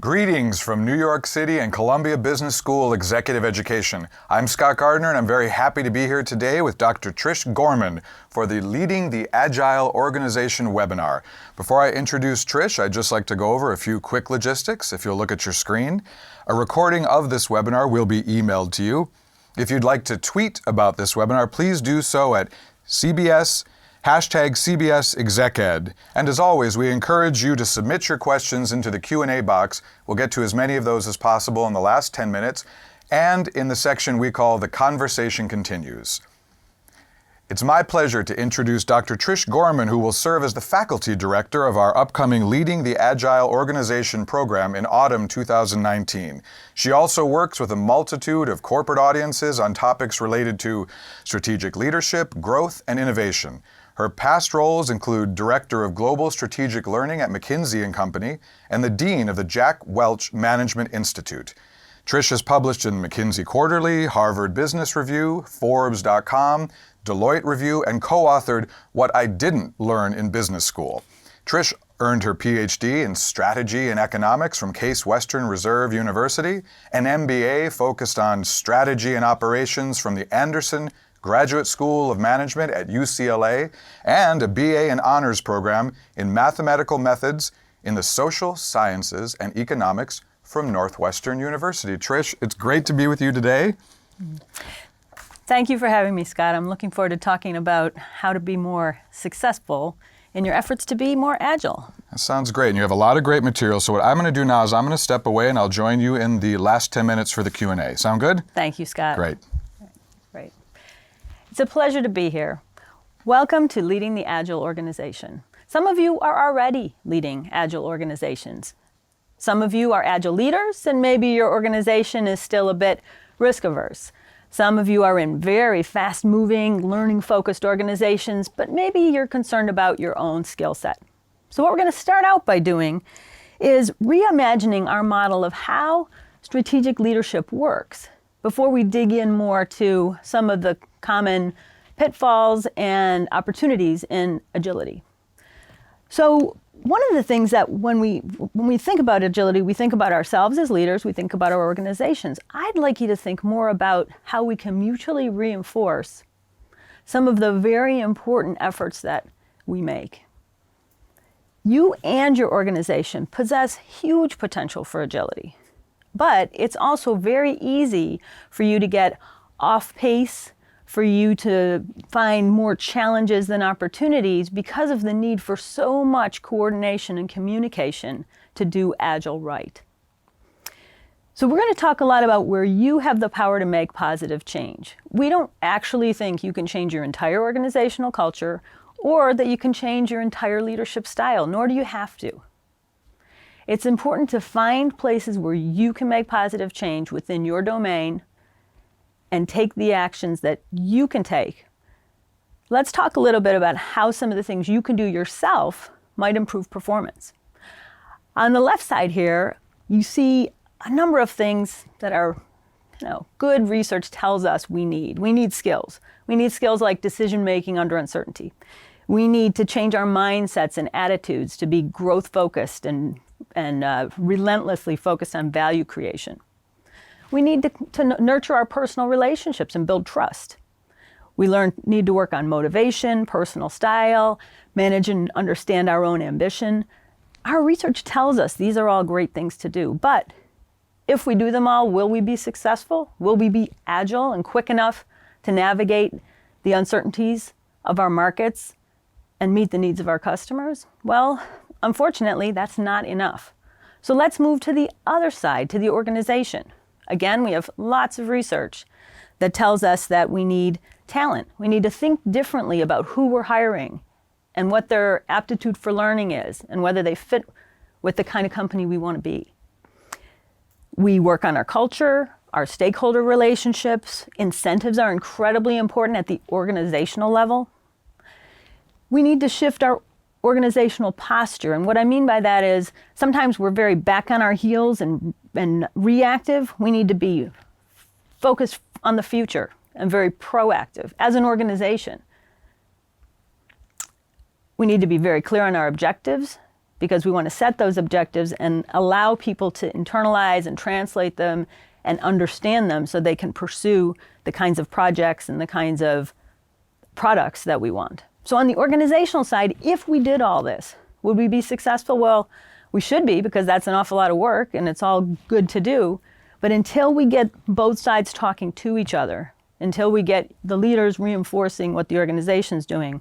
Greetings from New York City and Columbia Business School Executive Education. I'm Scott Gardner, and I'm very happy to be here today with Dr. Trish Gorman for the Leading the Agile Organization webinar. Before I introduce Trish, I'd just like to go over a few quick logistics. If you'll look at your screen, a recording of this webinar will be emailed to you. If you'd like to tweet about this webinar, please do so at CBS #CBSExecEd. And as always, we encourage you to submit your questions into the Q&A box. We'll get to as many of those as possible in the last 10 minutes and in the section we call The Conversation Continues. It's my pleasure to introduce Dr. Trish Gorman, who will serve as the faculty director of our upcoming Leading the Agile Organization program in autumn 2019. She also works with a multitude of corporate audiences on topics related to strategic leadership, growth, and innovation. Her past roles include Director of Global Strategic Learning at McKinsey & Company and the Dean of the Jack Welch Management Institute. Trish has published in McKinsey Quarterly, Harvard Business Review, Forbes.com, Deloitte Review, and co-authored What I Didn't Learn in Business School. Trish earned her PhD in Strategy and Economics from Case Western Reserve University, an MBA focused on Strategy and Operations from the Anderson Graduate School of Management at UCLA, and a BA and Honors Program in Mathematical Methods in the Social Sciences and Economics from Northwestern University. Trish, it's great to be with you today. Thank you for having me, Scott. I'm looking forward to talking about how to be more successful in your efforts to be more agile. That sounds great, and you have a lot of great material. So what I'm going to do now is I'm going to step away and I'll join you in the last 10 minutes for the Q&A. Sound good? Thank you, Scott. Great. Great. It's a pleasure to be here. Welcome to Leading the Agile Organization. Some of you are already leading agile organizations. Some of you are agile leaders, and maybe your organization is still a bit risk-averse. Some of you are in very fast-moving, learning-focused organizations, but maybe you're concerned about your own skill set. So what we're going to start out by doing is reimagining our model of how strategic leadership works before we dig in more to some of the common pitfalls and opportunities in agility. So one of the things that when we think about agility, we think about ourselves as leaders, we think about our organizations. I'd like you to think more about how we can mutually reinforce some of the very important efforts that we make. You and your organization possess huge potential for agility, but it's also very easy for you to get off pace, for you to find more challenges than opportunities because of the need for so much coordination and communication to do Agile right. So we're going to talk a lot about where you have the power to make positive change. We don't actually think you can change your entire organizational culture or that you can change your entire leadership style, nor do you have to. It's important to find places where you can make positive change within your domain and take the actions that you can take. Let's talk a little bit about how some of the things you can do yourself might improve performance. On the left side here, you see a number of things that are, good research tells us we need. We need skills. We need skills like decision-making under uncertainty. We need to change our mindsets and attitudes to be growth-focused and relentlessly focused on value creation. We need to nurture our personal relationships and build trust. We need to work on motivation, personal style, manage and understand our own ambition. Our research tells us these are all great things to do, but if we do them all, will we be successful? Will we be agile and quick enough to navigate the uncertainties of our markets and meet the needs of our customers? Well, unfortunately, that's not enough. So let's move to the other side, to the organization. Again, we have lots of research that tells us that we need talent. We need to think differently about who we're hiring and what their aptitude for learning is and whether they fit with the kind of company we want to be. We work on our culture, our stakeholder relationships. Incentives are incredibly important at the organizational level. We need to shift our organizational posture. And what I mean by that is sometimes we're very back on our heels and reactive. We need to be focused on the future and very proactive as an organization. We need to be very clear on our objectives because we want to set those objectives and allow people to internalize and translate them and understand them so they can pursue the kinds of projects and the kinds of products that we want. So on the organizational side, if we did all this, would we be successful? Well, we should be, because that's an awful lot of work and it's all good to do. But until we get both sides talking to each other, until we get the leaders reinforcing what the organization's doing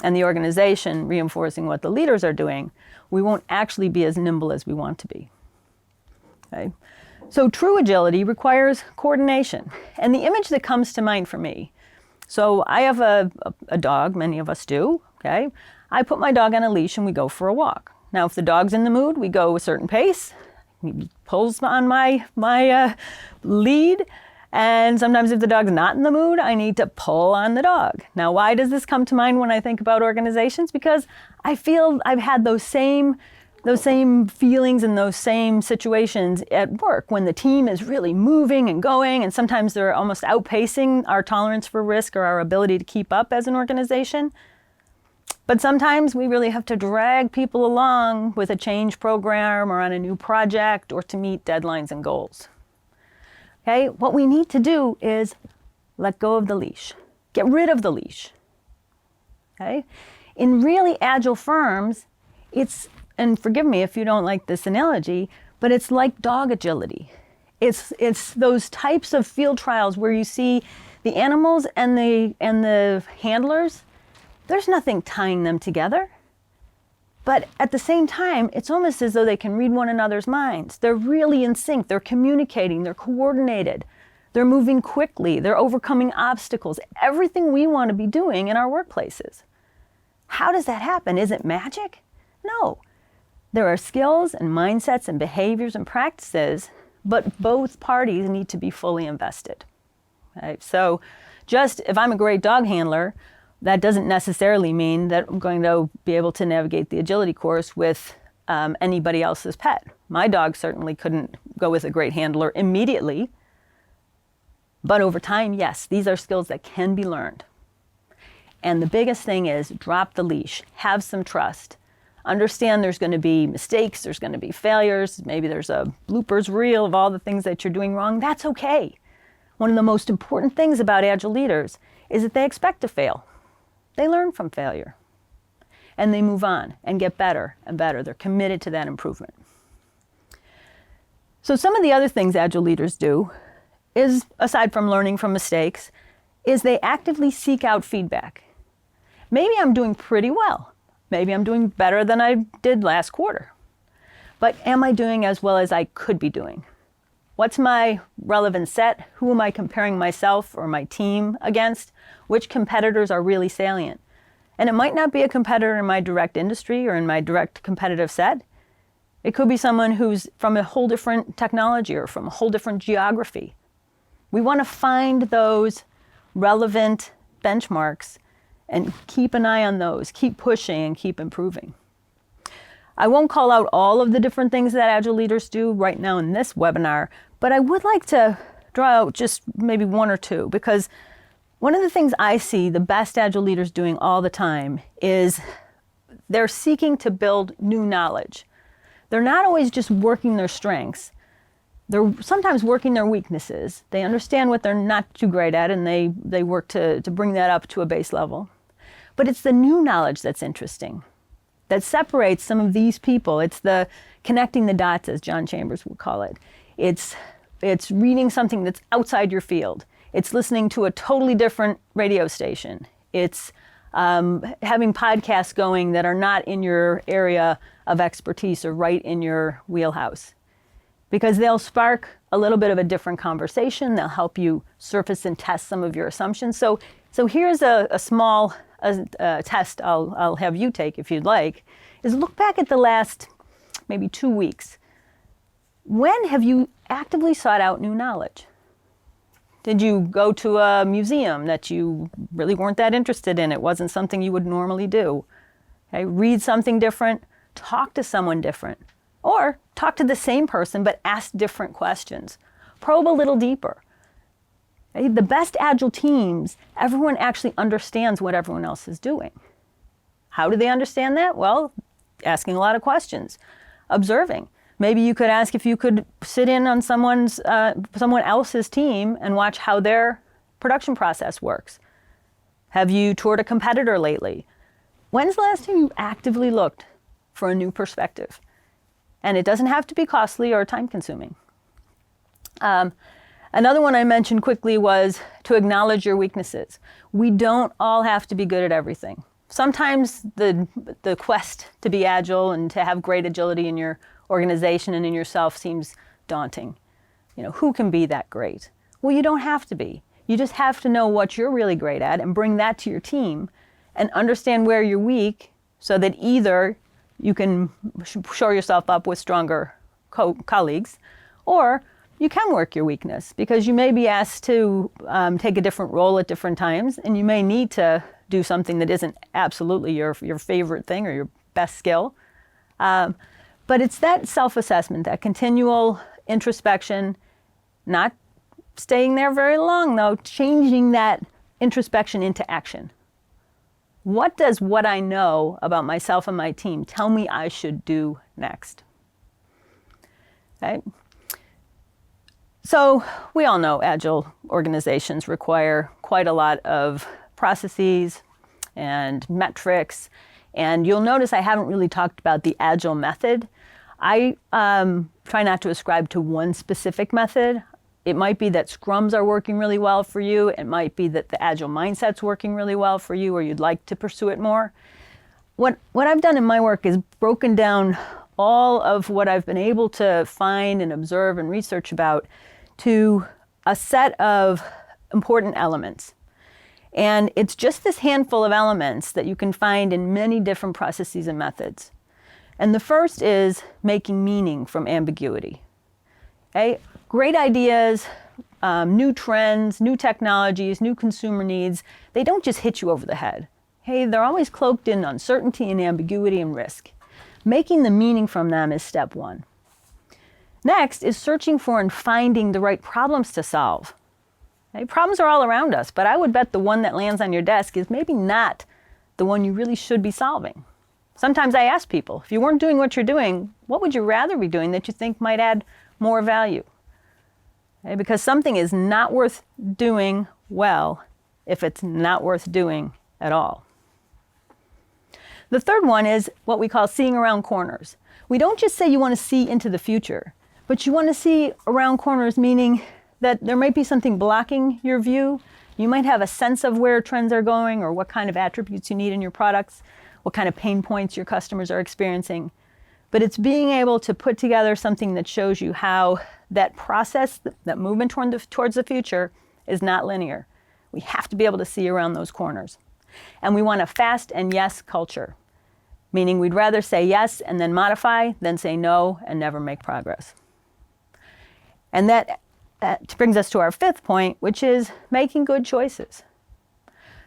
and the organization reinforcing what the leaders are doing, we won't actually be as nimble as we want to be. Okay? So true agility requires coordination. And the image that comes to mind for me, so I have a dog, many of us do, okay? I put my dog on a leash and we go for a walk. Now, if the dog's in the mood, we go a certain pace. He pulls on my lead. And sometimes if the dog's not in the mood, I need to pull on the dog. Now, why does this come to mind when I think about organizations? Because I feel I've had those same feelings and those same situations at work when the team is really moving and going, and sometimes they're almost outpacing our tolerance for risk or our ability to keep up as an organization. But sometimes we really have to drag people along with a change program or on a new project or to meet deadlines and goals. Okay, what we need to do is let go of the leash, get rid of the leash. Okay, in really agile firms, and forgive me if you don't like this analogy, but it's like dog agility. It's those types of field trials where you see the animals and the handlers, there's nothing tying them together. But at the same time, it's almost as though they can read one another's minds. They're really in sync, they're communicating, they're coordinated, they're moving quickly, they're overcoming obstacles, everything we want to be doing in our workplaces. How does that happen? Is it magic? No. There are skills and mindsets and behaviors and practices, but both parties need to be fully invested. Okay? So just if I'm a great dog handler, that doesn't necessarily mean that I'm going to be able to navigate the agility course with anybody else's pet. My dog certainly couldn't go with a great handler immediately, but over time, yes, these are skills that can be learned. And the biggest thing is drop the leash, have some trust. Understand there's going to be mistakes, there's going to be failures, maybe there's a bloopers reel of all the things that you're doing wrong. That's okay. One of the most important things about agile leaders is that they expect to fail. They learn from failure and they move on and get better and better. They're committed to that improvement. So some of the other things agile leaders do is, aside from learning from mistakes, is they actively seek out feedback. Maybe I'm doing pretty well. Maybe I'm doing better than I did last quarter. But am I doing as well as I could be doing? What's my relevant set? Who am I comparing myself or my team against? Which competitors are really salient? And it might not be a competitor in my direct industry or in my direct competitive set. It could be someone who's from a whole different technology or from a whole different geography. We want to find those relevant benchmarks and keep an eye on those, keep pushing and keep improving. I won't call out all of the different things that agile leaders do right now in this webinar, but I would like to draw out just maybe one or two, because one of the things I see the best agile leaders doing all the time is they're seeking to build new knowledge. They're not always just working their strengths. They're sometimes working their weaknesses. They understand what they're not too great at, and they work to bring that up to a base level. But it's the new knowledge that's interesting, that separates some of these people. It's the connecting the dots, as John Chambers would call it. It's reading something that's outside your field. It's listening to a totally different radio station. It's having podcasts going that are not in your area of expertise or right in your wheelhouse, because they'll spark a little bit of a different conversation. They'll help you surface and test some of your assumptions. So here's a small test I'll have you take if you'd like, is look back at the last maybe 2 weeks. When have you actively sought out new knowledge? Did you go to a museum that you really weren't that interested in? It wasn't something you would normally do. Okay? Read something different, talk to someone different, or talk to the same person but ask different questions. Probe a little deeper. Okay? The best agile teams, everyone actually understands what everyone else is doing. How do they understand that? Well, asking a lot of questions, observing. Maybe you could ask if you could sit in on someone else's team and watch how their production process works. Have you toured a competitor lately? When's the last time you actively looked for a new perspective? And it doesn't have to be costly or time-consuming. Another one I mentioned quickly was to acknowledge your weaknesses. We don't all have to be good at everything. Sometimes the quest to be agile and to have great agility in your organization and in yourself seems daunting. Who can be that great? Well, you don't have to be. You just have to know what you're really great at and bring that to your team and understand where you're weak so that either you can shore yourself up with stronger colleagues, or you can work your weakness because you may be asked to take a different role at different times, and you may need to do something that isn't absolutely your favorite thing or your best skill. But it's that self-assessment, that continual introspection, not staying there very long though, changing that introspection into action. What does what I know about myself and my team tell me I should do next? Okay. So we all know agile organizations require quite a lot of processes and metrics. And you'll notice I haven't really talked about the Agile Method. I try not to ascribe to one specific method. It might be that Scrums are working really well for you. It might be that the Agile mindset's working really well for you, or you'd like to pursue it more. What I've done in my work is broken down all of what I've been able to find and observe and research about to a set of important elements. And it's just this handful of elements that you can find in many different processes and methods. And the first is making meaning from ambiguity. Okay? Great ideas, new trends, new technologies, new consumer needs, they don't just hit you over the head. Hey, they're always cloaked in uncertainty and ambiguity and risk. Making the meaning from them is step one. Next is searching for and finding the right problems to solve. Okay? Problems are all around us, but I would bet the one that lands on your desk is maybe not the one you really should be solving. Sometimes I ask people, if you weren't doing what you're doing, what would you rather be doing that you think might add more value? Okay? Because something is not worth doing well if it's not worth doing at all. The third one is what we call seeing around corners. We don't just say you want to see into the future, but you want to see around corners, meaning that there might be something blocking your view. You might have a sense of where trends are going or what kind of attributes you need in your products, what kind of pain points your customers are experiencing. But it's being able to put together something that shows you how that process, that movement towards the future is not linear. We have to be able to see around those corners. And we want a fast and yes culture, meaning we'd rather say yes and then modify than say no and never make progress. And that brings us to our fifth point, which is making good choices.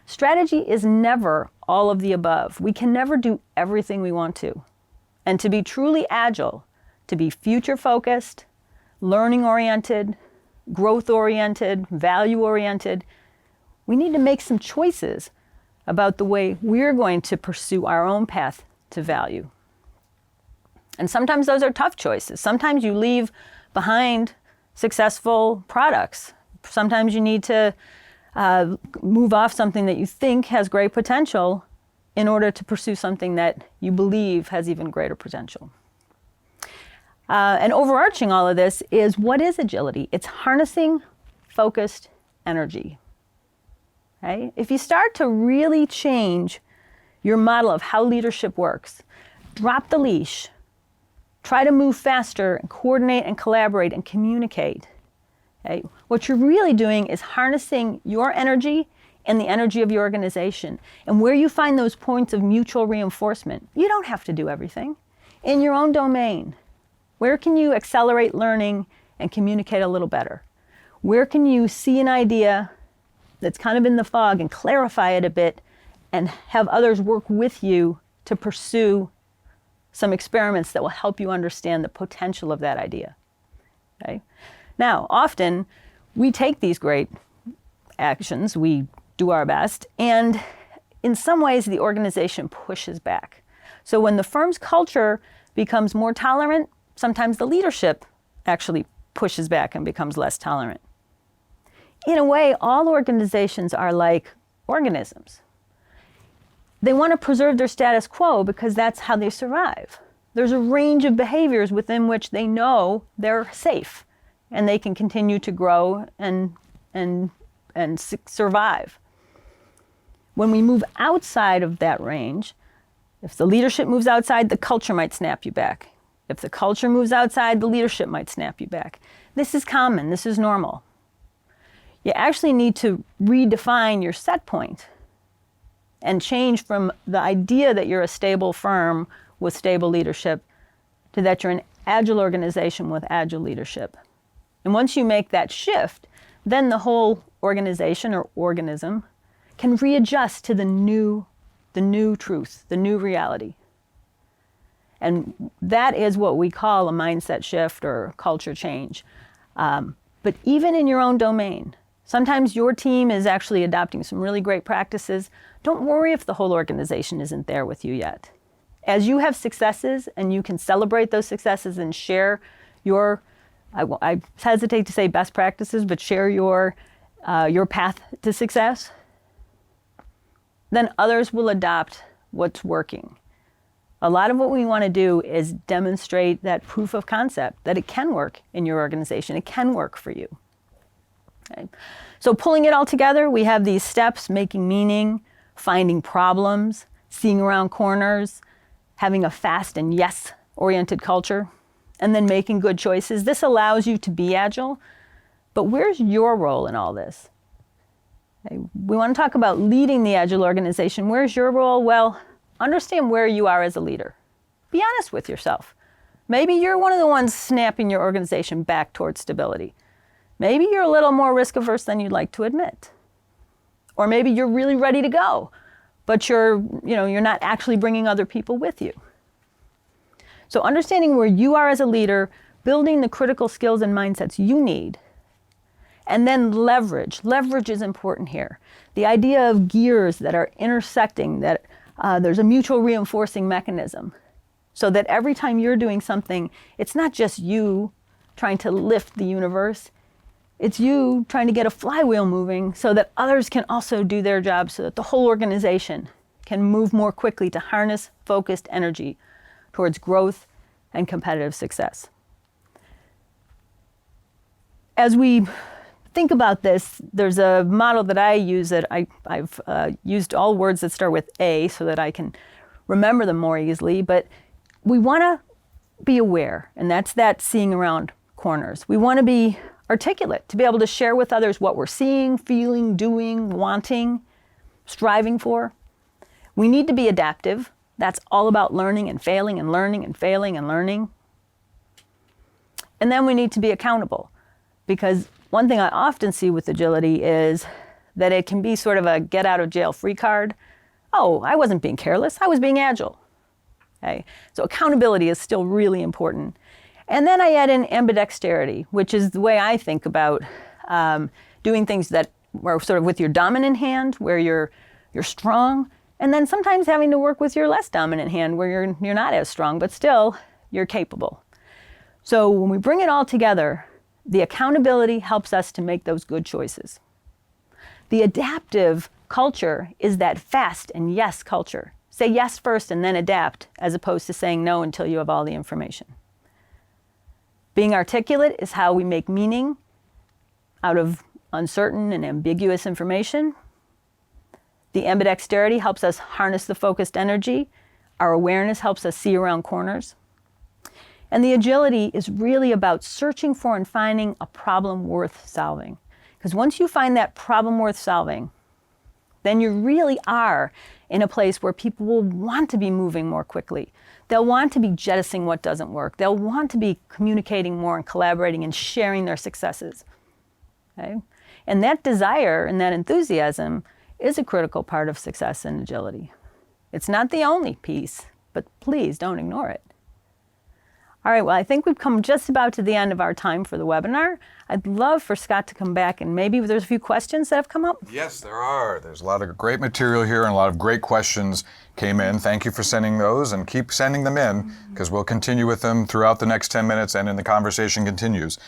Strategy is never all of the above. We can never do everything we want to. And to be truly agile, to be future-focused, learning-oriented, growth-oriented, value-oriented, we need to make some choices about the way we're going to pursue our own path to value. And sometimes those are tough choices. Sometimes you leave behind successful products. Sometimes you need to move off something that you think has great potential in order to pursue something that you believe has even greater potential. And overarching all of this is, what is agility? It's harnessing focused energy. Okay? If you start to really change your model of how leadership works, drop the leash, try to move faster and coordinate and collaborate and communicate. Okay? What you're really doing is harnessing your energy and the energy of your organization. And where you find those points of mutual reinforcement, you don't have to do everything. In your own domain, where can you accelerate learning and communicate a little better? Where can you see an idea that's kind of in the fog and clarify it a bit and have others work with you to pursue some experiments that will help you understand the potential of that idea? Okay? Now, often we take these great actions, we do our best, and in some ways the organization pushes back. So when the firm's culture becomes more tolerant, sometimes the leadership actually pushes back and becomes less tolerant. In a way, all organizations are like organisms. They want to preserve their status quo because that's how they survive. There's a range of behaviors within which they know they're safe and they can continue to grow and survive. When we move outside of that range, if the leadership moves outside, the culture might snap you back. If the culture moves outside, the leadership might snap you back. This is common, this is normal. You actually need to redefine your set point and change from the idea that you're a stable firm with stable leadership to that you're an agile organization with agile leadership. And once you make that shift, then the whole organization or organism can readjust to the new truth, the new reality. And that is what we call a mindset shift or culture change. But even in your own domain, sometimes your team is actually adopting some really great practices. Don't worry if the whole organization isn't there with you yet. As you have successes and you can celebrate those successes and share your, I hesitate to say best practices, but share your path to success, then others will adopt what's working. A lot of what we want to do is demonstrate that proof of concept, that it can work in your organization, it can work for you. Okay. So pulling it all together, we have these steps: making meaning, finding problems, seeing around corners, having a fast and yes-oriented culture, and then making good choices. This allows you to be agile, but where's your role in all this? Okay. We want to talk about leading the agile organization. Where's your role? Well, understand where you are as a leader. Be honest with yourself. Maybe you're one of the ones snapping your organization back towards stability. Maybe you're a little more risk averse than you'd like to admit. Or maybe you're really ready to go, but you're not actually bringing other people with you. So understanding where you are as a leader, building the critical skills and mindsets you need, and then leverage. Leverage is important here. The idea of gears that are intersecting, that there's a mutual reinforcing mechanism, so that every time you're doing something, it's not just you trying to lift the universe, it's you trying to get a flywheel moving so that others can also do their job, so that the whole organization can move more quickly to harness focused energy towards growth and competitive success. As we think about this, there's a model that I use that I've used all words that start with A so that I can remember them more easily, but we want to be aware, and that's that seeing around corners. We want to be articulate, to be able to share with others what we're seeing, feeling, doing, wanting, striving for. We need to be adaptive. That's all about learning and failing and learning and failing and learning. And then we need to be accountable, because one thing I often see with agility is that it can be sort of a get out of jail free card. Oh, I wasn't being careless, I was being agile. Okay? So accountability is still really important. And then I add in ambidexterity, which is the way I think about doing things that are sort of with your dominant hand, where you're strong, and then sometimes having to work with your less dominant hand, where you're not as strong, but still you're capable. So when we bring it all together, the accountability helps us to make those good choices. The adaptive culture is that fast and yes culture. Say yes first and then adapt, as opposed to saying no until you have all the information. Being articulate is how we make meaning out of uncertain and ambiguous information. The ambidexterity helps us harness the focused energy. Our awareness helps us see around corners. And the agility is really about searching for and finding a problem worth solving. Because once you find that problem worth solving, then you really are in a place where people will want to be moving more quickly. They'll want to be jettisoning what doesn't work. They'll want to be communicating more and collaborating and sharing their successes. Okay? And that desire and that enthusiasm is a critical part of success and agility. It's not the only piece, but please don't ignore it. All right, well, I think we've come just about to the end of our time for the webinar. I'd love for Scott to come back and maybe there's a few questions that have come up. Yes, there are. There's a lot of great material here and a lot of great questions came in. Thank you for sending those and keep sending them in because we'll continue with them throughout the next 10 minutes and in the conversation continues.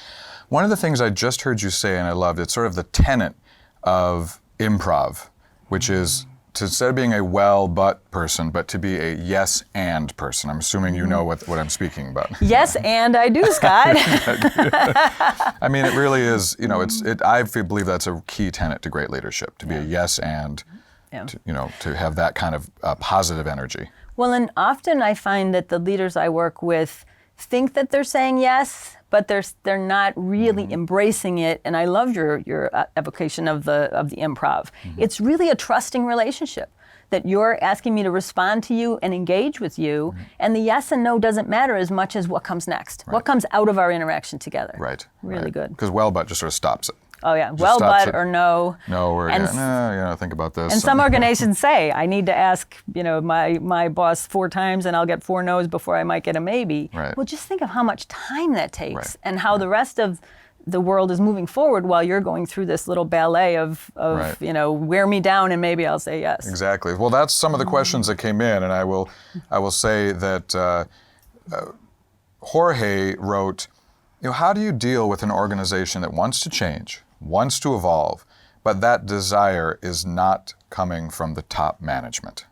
One of the things I just heard you say and I loved, it's sort of the tenet of improv, which is to instead of being a well but person, but to be a yes and person. I'm assuming you know what I'm speaking about. Yes, and I do, Scott. I mean, it really is, I believe that's a key tenet to great leadership, to be a yes and, to have that kind of positive energy. Well, and often I find that the leaders I work with think that they're saying yes, but they're not really embracing it. And I love your evocation of the improv. It's really a trusting relationship that you're asking me to respond to you and engage with you. And the yes and no doesn't matter as much as what comes next, what comes out of our interaction together. Right. Really good. Because well, but just sort of stops it. Oh yeah, well, but or no. No, or think about this. And some organizations say, I need to ask, my boss 4 times and I'll get 4 no's before I might get a maybe. Right. Well, just think of how much time that takes and how the rest of the world is moving forward while you're going through this little ballet of wear me down and maybe I'll say yes. Exactly. Well, that's some of the questions that came in, and I will say that Jorge wrote, how do you deal with an organization that wants to change, wants to evolve, but that desire is not coming from the top management?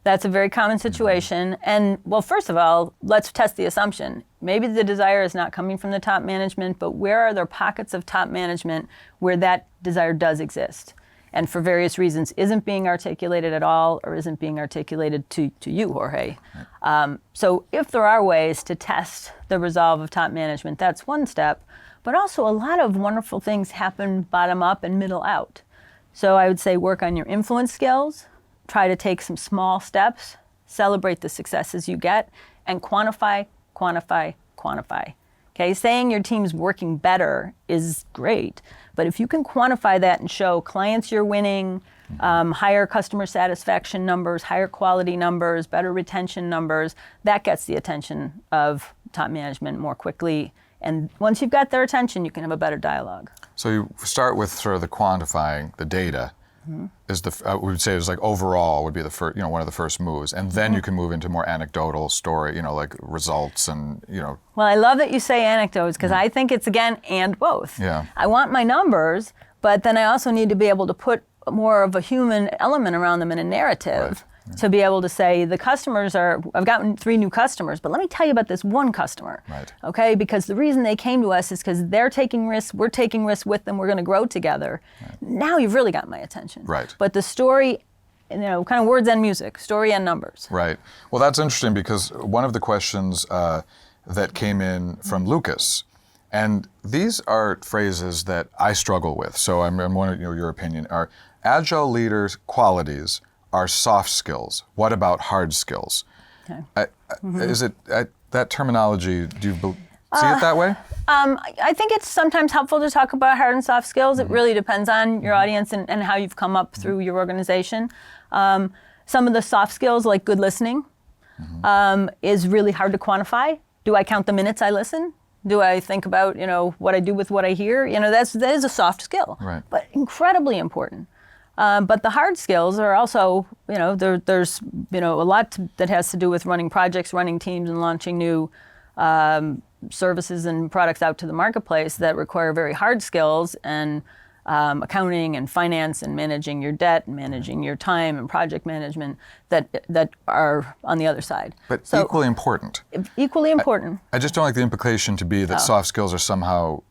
That's a very common situation. And well, first of all, let's test the assumption. Maybe the desire is not coming from the top management, but where are there pockets of top management where that desire does exist? And for various reasons isn't being articulated at all or isn't being articulated to you, Jorge. So if there are ways to test the resolve of top management, that's one step. But also a lot of wonderful things happen bottom up and middle out. So I would say work on your influence skills, try to take some small steps, celebrate the successes you get, and quantify. Okay, saying your team's working better is great, but if you can quantify that and show clients you're winning, higher customer satisfaction numbers, higher quality numbers, better retention numbers, that gets the attention of top management more quickly. And once you've got their attention, you can have a better dialogue. So you start with sort of the quantifying, the data. Is we would say is like overall would be the first, one of the first moves, and then you can move into more anecdotal story, like results and Well, I love that you say anecdotes because I think it's again and both. Yeah. I want my numbers, but then I also need to be able to put more of a human element around them in a narrative. To be able to say the customers I've gotten 3 new customers, but let me tell you about this one customer. Right. Okay, because the reason they came to us is because they're taking risks, we're taking risks with them, we're going to grow together. Right. Now you've really got my attention. Right. But the story, kind of words and music, story and numbers. Right. Well, that's interesting because one of the questions that came in from Lucas, and these are phrases that I struggle with. So I'm wondering your opinion. Are agile leaders' qualities are soft skills? What about hard skills? Okay. Is it that terminology? Do you see it that way? I think it's sometimes helpful to talk about hard and soft skills. It really depends on your audience and how you've come up through your organization. Some of the soft skills, like good listening, is really hard to quantify. Do I count the minutes I listen? Do I think about what I do with what I hear? That is a soft skill, right. But incredibly important. But the hard skills are also, there's a lot that has to do with running projects, running teams, and launching new services and products out to the marketplace that require very hard skills and accounting and finance and managing your debt and managing your time and project management that are on the other side. But so, equally important. Equally important. I just don't like the implication to be that soft skills are somehow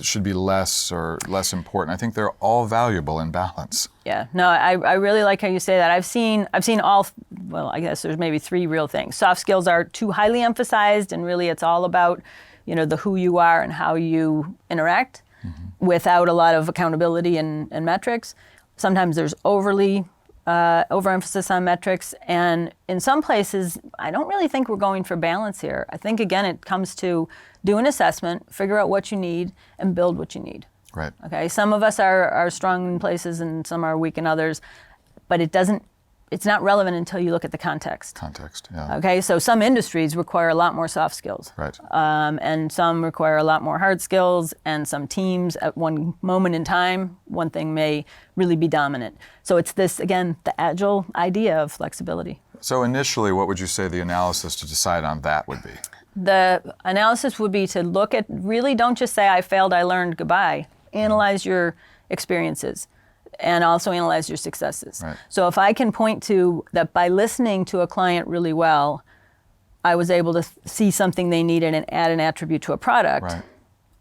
should be less or less important. I think they're all valuable in balance. Yeah, no, I really like how you say that. I've seen all, well, I guess there's maybe 3 real things. Soft skills are too highly emphasized, and really it's all about, the who you are and how you interact without a lot of accountability and metrics. Sometimes there's overemphasis on metrics, and in some places, I don't really think we're going for balance here. I think, again, it comes to do an assessment, figure out what you need, and build what you need. Right. Okay. Some of us are strong in places, and some are weak in others, but it doesn't it's not relevant until you look at the context. Context, yeah. Okay, so some industries require a lot more soft skills. Right. And some require a lot more hard skills, and some teams at one moment in time, one thing may really be dominant. So it's this, again, the agile idea of flexibility. So initially, what would you say the analysis to decide on that would be? The analysis would be to look at, really don't just say, I failed, I learned, goodbye. Analyze your experiences and also analyze your successes. Right. So if I can point to that by listening to a client really well, I was able to see something they needed and add an attribute to a product, Right.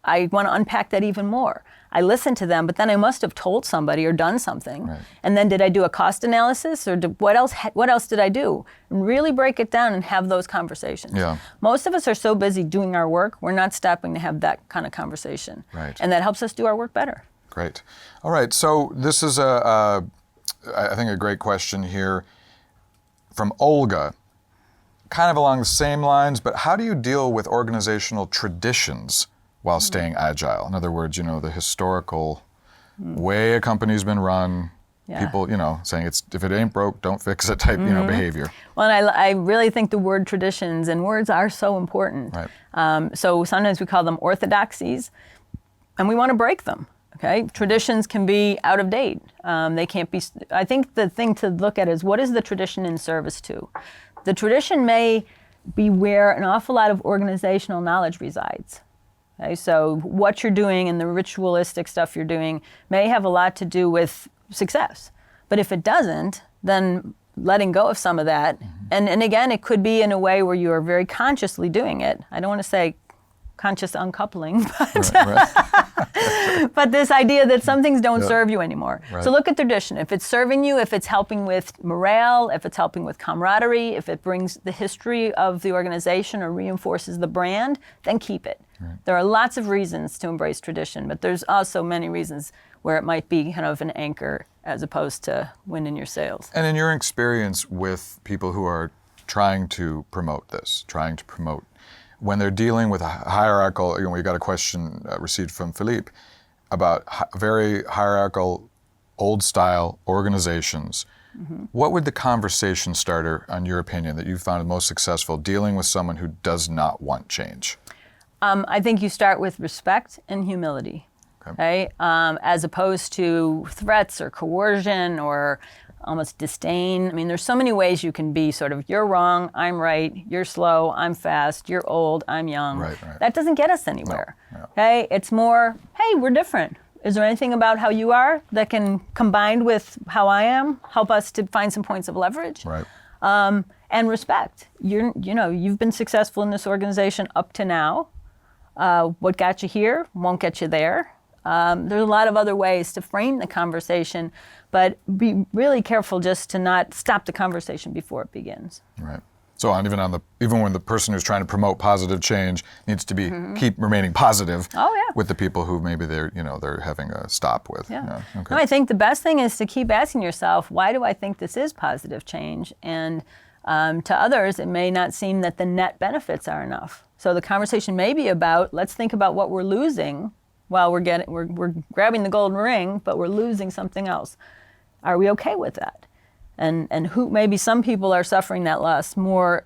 I want to unpack that even more. I listened to them, but then I must have told somebody or done something. Right. And then did I do a cost analysis, or what else did I do? And really break it down and have those conversations. Yeah. Most of us are so busy doing our work, we're not stopping to have that kind of conversation. Right. And that helps us do our work better. Great. All right, so this is I think a great question here from Olga, kind of along the same lines, but how do you deal with organizational traditions while staying agile? In other words, the historical way a company's been run, people, saying if it ain't broke, don't fix it type, behavior. Well, and I really think the word traditions, and words are so important. Right. So sometimes we call them orthodoxies, and we want to break them. Okay, traditions can be out of date. They can't be. I think the thing to look at is, what is the tradition in service to? The tradition may be where an awful lot of organizational knowledge resides. Okay, so what you're doing and the ritualistic stuff you're doing may have a lot to do with success. But if it doesn't, then letting go of some of that, and again, it could be in a way where you are very consciously doing it. I don't want to say conscious uncoupling, but, Right. but this idea that some things don't serve you anymore. Right. So look at tradition. If it's serving you, if it's helping with morale, if it's helping with camaraderie, if it brings the history of the organization or reinforces the brand, then keep it. Right. There are lots of reasons to embrace tradition, but there's also many reasons where it might be kind of an anchor as opposed to winning your sales. And in your experience with people who are trying to promote this, when they're dealing with a hierarchical, we got a question received from Philippe about very hierarchical, old-style organizations. What would the conversation starter, in your opinion, that you found most successful dealing with someone who does not want change? I think you start with respect and humility, okay? As opposed to threats or coercion or almost disdain. I mean, there's so many ways you can be sort of, you're wrong, I'm right, you're slow, I'm fast, you're old, I'm young. Right. That doesn't get us anywhere, No. okay? It's more, hey, we're different. Is there anything about how you are that can, combined with how I am, help us to find some points of leverage? Right. And respect. You've been successful in this organization up to now. What got you here won't get you there. There's a lot of other ways to frame the conversation, but be really careful just to not stop the conversation before it begins. Right. So even when the person who's trying to promote positive change needs to be keep remaining positive with the people who maybe they're having a stop with. Yeah. Okay. No, I think the best thing is to keep asking yourself, why do I think this is positive change? And to others, it may not seem that the net benefits are enough. So the conversation may be about, let's think about what we're losing while we're grabbing the golden ring, but we're losing something else. Are we okay with that? And who, maybe some people are suffering that loss more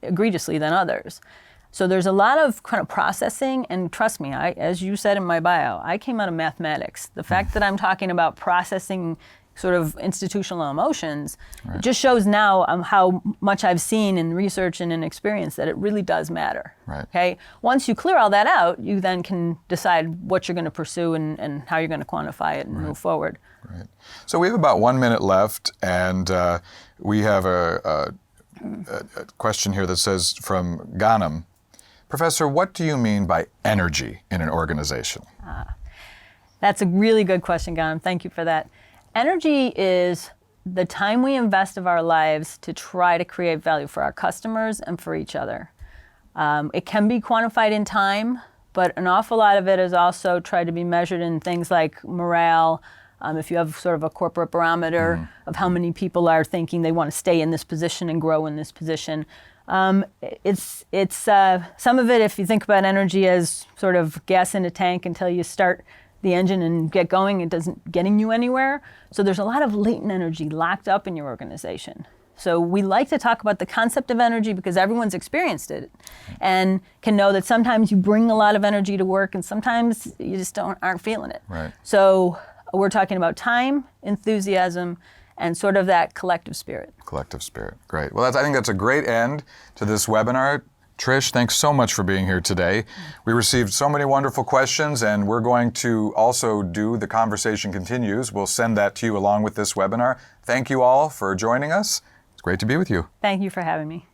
egregiously than others. So there's a lot of kind of processing, and trust me, as you said in my bio, I came out of mathematics. The fact that I'm talking about processing sort of institutional emotions, it just shows now how much I've seen in research and in experience that it really does matter. Right. Okay. Once you clear all that out, you then can decide what you're going to pursue and how you're going to quantify it and move forward. Right. So we have about 1 minute left, and we have a question here that says from Ghanem, Professor, what do you mean by energy in an organization? That's a really good question, Ghanem. Thank you for that. Energy is the time we invest of our lives to try to create value for our customers and for each other. It can be quantified in time, but an awful lot of it is also tried to be measured in things like morale. If you have sort of a corporate barometer of how many people are thinking they want to stay in this position and grow in this position. It's some of it, if you think about energy as sort of gas in a tank until you start the engine and get going, it doesn't getting you anywhere. So there's a lot of latent energy locked up in your organization. So we like to talk about the concept of energy because everyone's experienced it and can know that sometimes you bring a lot of energy to work and sometimes you just aren't feeling it. Right. So we're talking about time, enthusiasm, and sort of that collective spirit. Collective spirit. Great. Well, I think that's a great end to this webinar. Trish, thanks so much for being here today. We received so many wonderful questions, and we're going to also do The Conversation Continues. We'll send that to you along with this webinar. Thank you all for joining us. It's great to be with you. Thank you for having me.